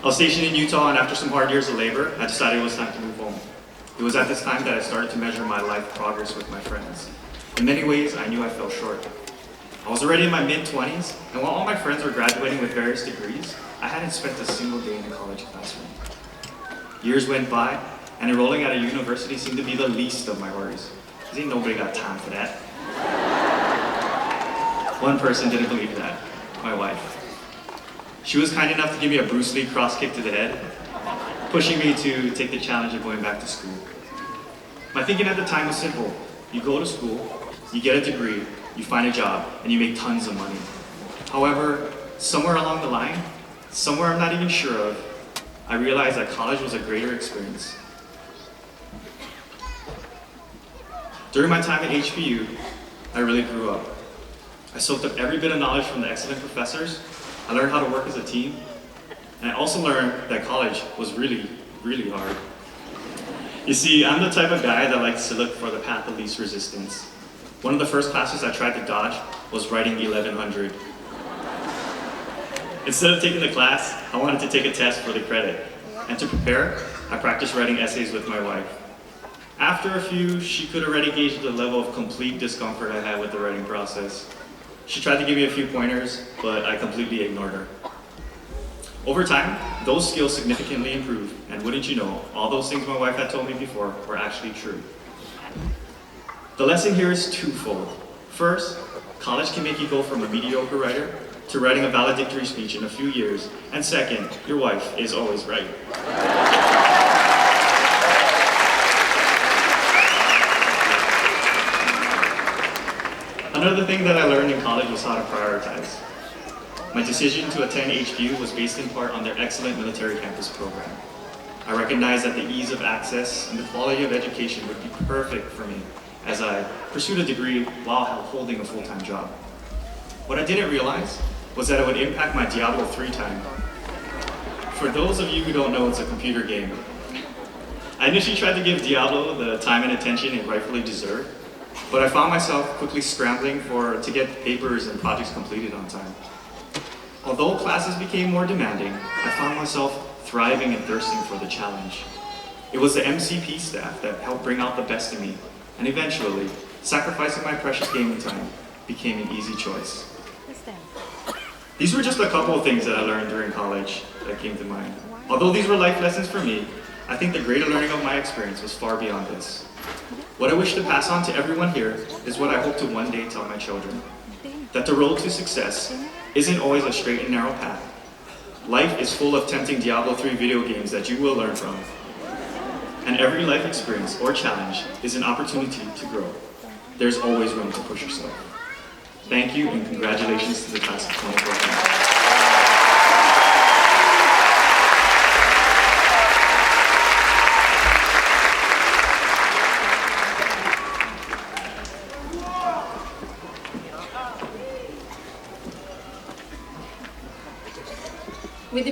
I was stationed in Utah, and after some hard years of labor, I decided it was time to move home. It was at this time that I started to measure my life progress with my friends. In many ways, I knew I fell short. I was already in my mid-20s, and while all my friends were graduating with various degrees, I hadn't spent a single day in a college classroom. Years went by, and enrolling at a university seemed to be the least of my worries. Because ain't nobody got time for that. One person didn't believe that, my wife. She was kind enough to give me a Bruce Lee cross kick to the head, pushing me to take the challenge of going back to school. My thinking at the time was simple. You go to school, you get a degree, you find a job, and you make tons of money. However, somewhere along the line, somewhere I'm not even sure of, I realized that college was a greater experience. During my time at HBU, I really grew up. I soaked up every bit of knowledge from the excellent professors. I learned how to work as a team, and I also learned that college was really, really hard. You see, I'm the type of guy that likes to look for the path of least resistance. One of the first classes I tried to dodge was writing 1100. Instead of taking the class, I wanted to take a test for the credit. And to prepare, I practiced writing essays with my wife. After a few, she could already gauge the level of complete discomfort I had with the writing process. She tried to give me a few pointers, but I completely ignored her. Over time, those skills significantly improved, and wouldn't you know, all those things my wife had told me before were actually true. The lesson here is twofold. First, college can make you go from a mediocre writer to writing a valedictory speech in a few years, and second, your wife is always right. Another thing that I learned in college was how to prioritize. My decision to attend HBU was based in part on their excellent military campus program. I recognized that the ease of access and the quality of education would be perfect for me as I pursued a degree while holding a full-time job. What I didn't realize was that it would impact my Diablo 3 time. For those of you who don't know, it's a computer game. I initially tried to give Diablo the time and attention it rightfully deserved, but I found myself quickly scrambling to get papers and projects completed on time. Although classes became more demanding, I found myself thriving and thirsting for the challenge. It was the MCP staff that helped bring out the best in me, and eventually, sacrificing my precious gaming time became an easy choice. These were just a couple of things that I learned during college that came to mind. Although these were life lessons for me, I think the greater learning of my experience was far beyond this. What I wish to pass on to everyone here is what I hope to one day tell my children. That the road to success isn't always a straight and narrow path. Life is full of tempting Diablo 3 video games that you will learn from. And every life experience or challenge is an opportunity to grow. There's always room to push yourself. Thank you, and congratulations to the class of 2014.